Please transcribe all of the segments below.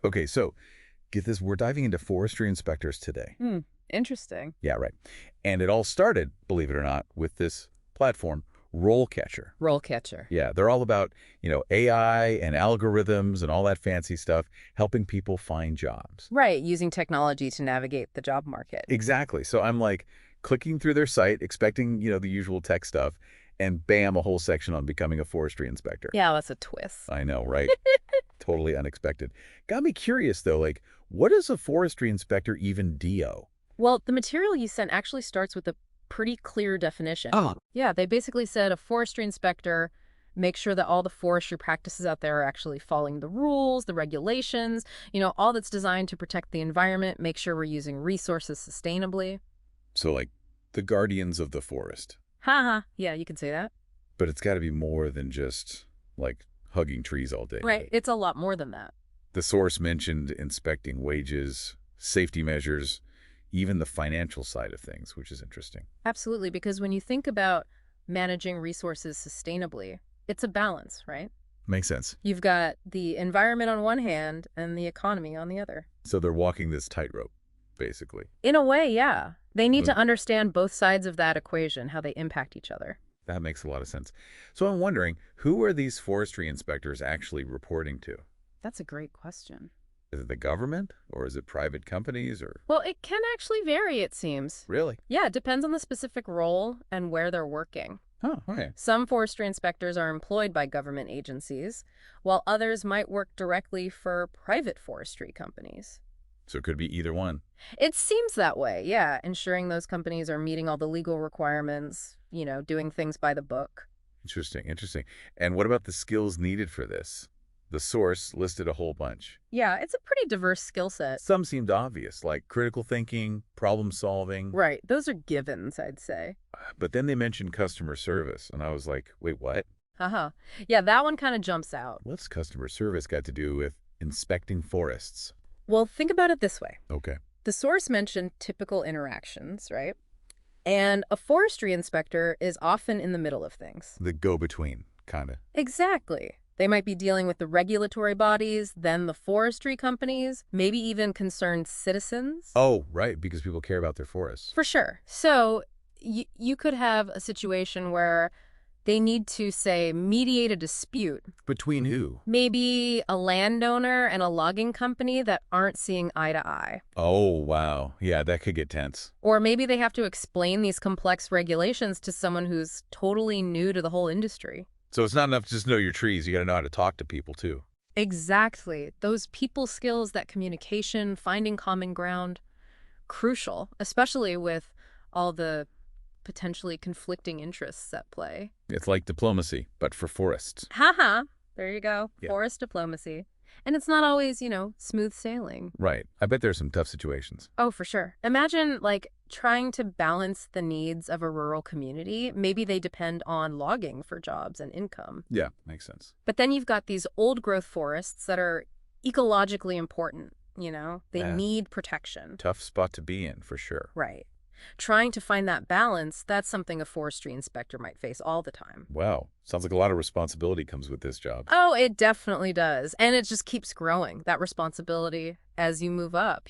Okay, so get this. We're diving into forestry inspectors today. Hmm. Interesting. Yeah, right. And it all started, believe it or not, with this platform, RoleCatcher. RoleCatcher. Yeah, they're all about, AI and algorithms and all that fancy stuff, helping people find jobs. Right, using technology to navigate the job market. Exactly. So I'm like clicking through their site, expecting, the usual tech stuff, and bam, a whole section on becoming a forestry inspector. Yeah, that's a twist. I know, right? Totally unexpected. Got me curious, though, like, what does a forestry inspector even do? Well, the material you sent actually starts with a pretty clear definition. Oh, Yeah, they basically said a forestry inspector makes sure that all the forestry practices out there are actually following the rules, the regulations, all that's designed to protect the environment, make sure we're using resources sustainably. so like the guardians of the forest. Haha, yeah, you could say that. But it's got to be more than just, like, hugging trees all day. Right, it's a lot more than that. The source mentioned inspecting wages, safety measures, even the financial side of things, which is interesting. Absolutely, because when you think about managing resources sustainably, it's a balance, right? Makes sense. You've got the environment on one hand and the economy on the other. So they're walking this tightrope, basically. In a way, yeah. They need But to understand both sides of that equation, how they impact each other. that makes a lot of sense. So I'm wondering, who are these forestry inspectors actually reporting to? That's a great question. Is it the government, or is it private companies, or... Well, it can actually vary, it seems. Really? Yeah, it depends on the specific role and where they're working. Oh, okay. Some forestry inspectors are employed by government agencies, while others might work directly for private forestry companies. So it could be either one. It seems that way, yeah, ensuring those companies are meeting all the legal requirements, doing things by the book. Interesting, interesting. And what about the skills needed for this? The source listed a whole bunch. Yeah, it's a pretty diverse skill set. Some seemed obvious, like critical thinking, problem solving. Right, those are givens, I'd say. But then they mentioned customer service, and I was like, wait, what? Uh-huh. Yeah, that one kind of jumps out. What's customer service got to do with inspecting forests? Well, think about it this way. Okay. The source mentioned typical interactions, right? And a forestry inspector is often in the middle of things. The go-between, kind of. Exactly. They might be dealing with the regulatory bodies, then the forestry companies, maybe even concerned citizens. Oh, right, because people care about their forests. For sure. So you could have a situation where they need to, say, mediate a dispute. Between who? Maybe a landowner and a logging company that aren't seeing eye to eye. Oh, wow. Yeah, that could get tense. Or maybe they have to explain these complex regulations to someone who's totally new to the whole industry. So it's not enough to just know your trees. You got to know how to talk to people, too. Exactly. Those people skills, that communication, finding common ground, crucial, especially with all the potentially conflicting interests at play. It's like diplomacy, but for forests. Haha. There you go. Yeah. Forest diplomacy. And it's not always, smooth sailing. Right. I bet there's some tough situations. Oh, for sure. Imagine, trying to balance the needs of a rural community. Maybe they depend on logging for jobs and income. Yeah, makes sense. But then you've got these old-growth forests that are ecologically important, They Yeah. need protection. Tough spot to be in, for sure. Right. Trying to find that balance, that's something a forestry inspector might face all the time. Wow. Sounds like a lot of responsibility comes with this job. Oh, it definitely does. And it just keeps growing, that responsibility, as you move up,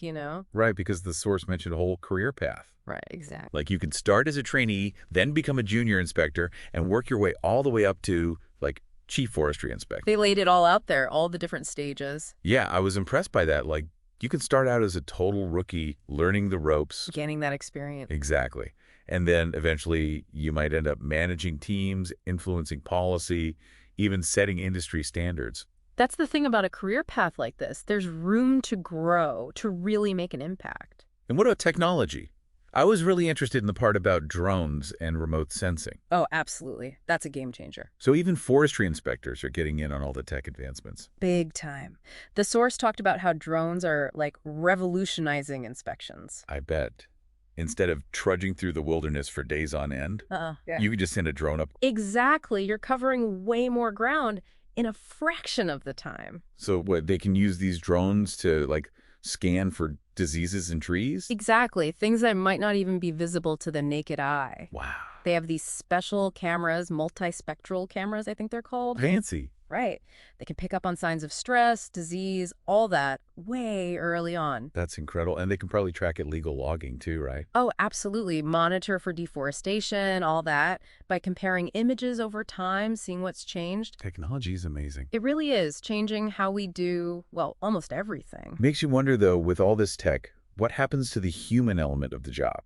Right, because the source mentioned a whole career path. Right, exactly. Like you can start as a trainee, then become a junior inspector, and work your way all the way up to, like, chief forestry inspector. They laid it all out there, all the different stages. Yeah, I was impressed by that. Like, you can start out as a total rookie, learning the ropes. Gaining that experience. Exactly. And then eventually you might end up managing teams, influencing policy, even setting industry standards. That's the thing about a career path like this. There's room to grow, to really make an impact. And what about technology? I was really interested in the part about drones and remote sensing. Oh, absolutely. That's a game changer. So even forestry inspectors are getting in on all the tech advancements. Big time. The source talked about how drones are, revolutionizing inspections. I bet. Instead of trudging through the wilderness for days on end, Yeah. you could just send a drone up. Exactly. You're covering way more ground in a fraction of the time. So what, they can use these drones to, like, scan for diseases in trees? Exactly. Things that might not even be visible to the naked eye. Wow. They have these special cameras, multispectral cameras, I think they're called. Fancy. Right. They can pick up on signs of stress, disease, all that way early on. That's incredible. And they can probably track illegal logging too, right? Oh, absolutely. Monitor for deforestation, all that, by comparing images over time, seeing what's changed. Technology is amazing. It really is changing how we do, well, almost everything. Makes you wonder, though, with all this tech, what happens to the human element of the job?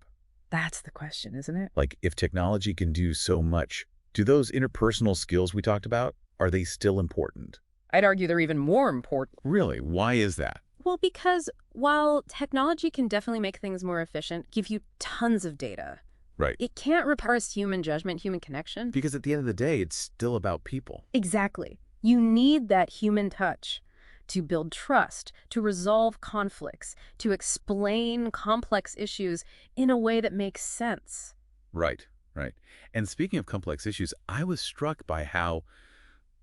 That's the question, isn't it? Like, if technology can do so much, do those interpersonal skills we talked about, are they still important? I'd argue they're even more important. Really? Why is that? Well, because while technology can definitely make things more efficient, give you tons of data, Right. it can't replace human judgment, human connection. Because at the end of the day, it's still about people. Exactly. You need that human touch to build trust, to resolve conflicts, to explain complex issues in a way that makes sense. Right, right. And speaking of complex issues, I was struck by how,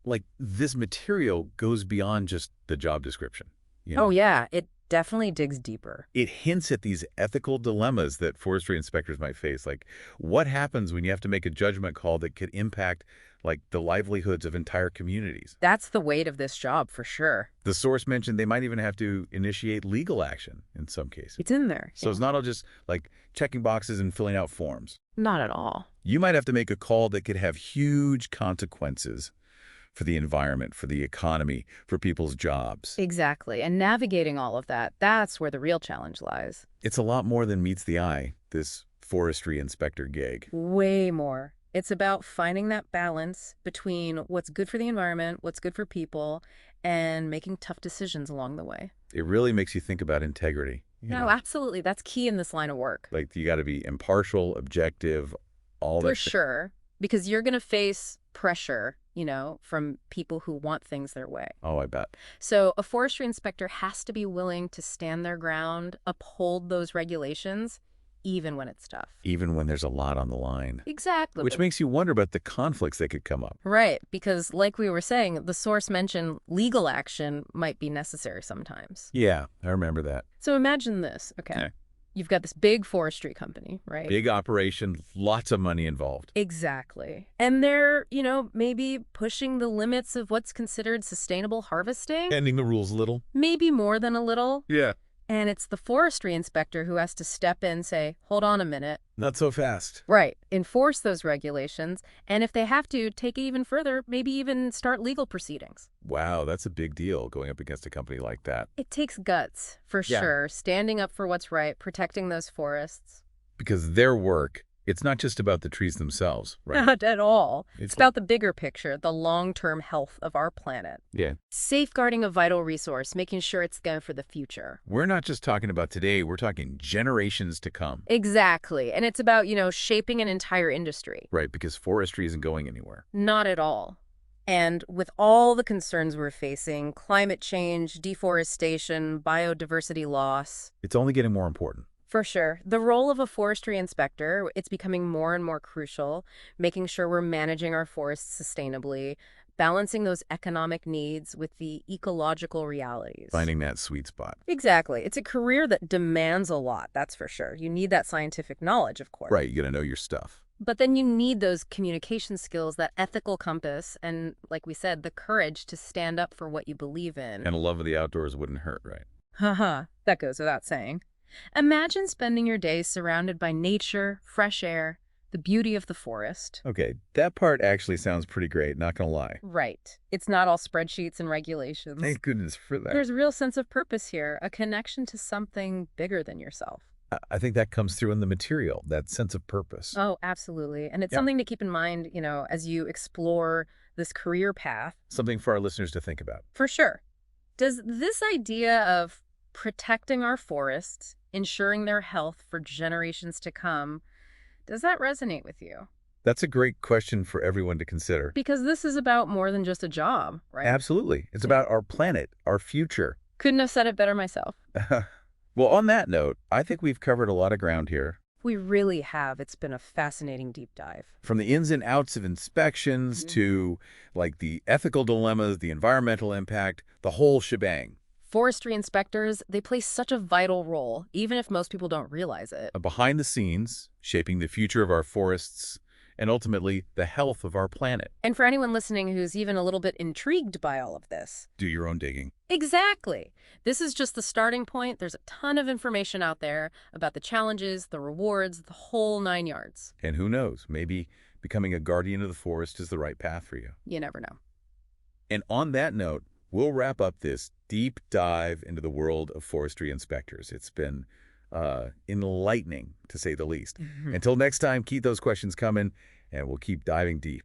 like, this material goes beyond just the job description. Oh, yeah, it definitely digs deeper. It hints at these ethical dilemmas that forestry inspectors might face. Like, what happens when you have to make a judgment call that could impact, like, the livelihoods of entire communities? That's the weight of this job, for sure. The source mentioned they might even have to initiate legal action in some cases. It's in there. So it's not all just, like, checking boxes and filling out forms. Not at all. You might have to make a call that could have huge consequences for the environment, for the economy, for people's jobs. Exactly. And navigating all of that, that's where the real challenge lies. It's a lot more than meets the eye, this forestry inspector gig. Way more. It's about finding that balance between what's good for the environment, what's good for people, and making tough decisions along the way. It really makes you think about integrity. No, absolutely. That's key in this line of work. Like, you got to be impartial, objective, all that. For sure. Because you're going to face pressure, from people who want things their way. Oh, I bet. So a forestry inspector has to be willing to stand their ground, uphold those regulations, even when it's tough. Even when there's a lot on the line. Exactly. Which makes you wonder about the conflicts that could come up. Right, because like we were saying, the source mentioned legal action might be necessary sometimes. Yeah, I remember that. So imagine this, okay? You've got this big forestry company, right? Big operation, lots of money involved. Exactly. And they're, maybe pushing the limits of what's considered sustainable harvesting. Bending the rules a little. Maybe more than a little. Yeah. And it's the forestry inspector who has to step in and say, hold on a minute. Not so fast. Right. Enforce those regulations. And if they have to, take it even further, maybe even start legal proceedings. Wow, that's a big deal going up against a company like that. It takes guts, for sure. Standing up for what's right, protecting those forests. Because their work, it's not just about the trees themselves, right? Not at all. It's about the bigger picture, the long-term health of our planet. Yeah. Safeguarding a vital resource, making sure it's there for the future. We're not just talking about today, we're talking generations to come. Exactly. And it's about, shaping an entire industry. Right, because forestry isn't going anywhere. Not at all. And with all the concerns we're facing, climate change, deforestation, biodiversity loss. It's only getting more important. For sure. The role of a forestry inspector, it's becoming more and more crucial, making sure we're managing our forests sustainably, balancing those economic needs with the ecological realities. Finding that sweet spot. Exactly. It's a career that demands a lot, that's for sure. You need that scientific knowledge, of course. Right, you got to know your stuff. But then you need those communication skills, that ethical compass, and, like we said, the courage to stand up for what you believe in. And a love of the outdoors wouldn't hurt, right? Haha, that goes without saying. Imagine spending your days surrounded by nature, fresh air, the beauty of the forest. Okay, that part actually sounds pretty great, not gonna lie. Right. It's not all spreadsheets and regulations. Thank goodness for that. There's a real sense of purpose here, a connection to something bigger than yourself. I think that comes through in the material, that sense of purpose. Oh, absolutely. And it's something to keep in mind, as you explore this career path. Something for our listeners to think about. For sure. Does this idea of protecting our forests, ensuring their health for generations to come, does that resonate with you? That's a great question for everyone to consider. Because this is about more than just a job, right? Absolutely. It's about our planet, our future. Couldn't have said it better myself. Well, on that note, I think we've covered a lot of ground here. We really have. It's been a fascinating deep dive. From the ins and outs of inspections to, like, the ethical dilemmas, the environmental impact, the whole shebang. Forestry inspectors, they play such a vital role, even if most people don't realize it. Behind the scenes, shaping the future of our forests and ultimately the health of our planet. And for anyone listening who's even a little bit intrigued by all of this. Do your own digging. Exactly. This is just the starting point. There's a ton of information out there about the challenges, the rewards, the whole 9 yards. And who knows, maybe becoming a guardian of the forest is the right path for you. You never know. And on that note, we'll wrap up this deep dive into the world of forestry inspectors. It's been enlightening, to say the least. Until next time, keep those questions coming, and we'll keep diving deep.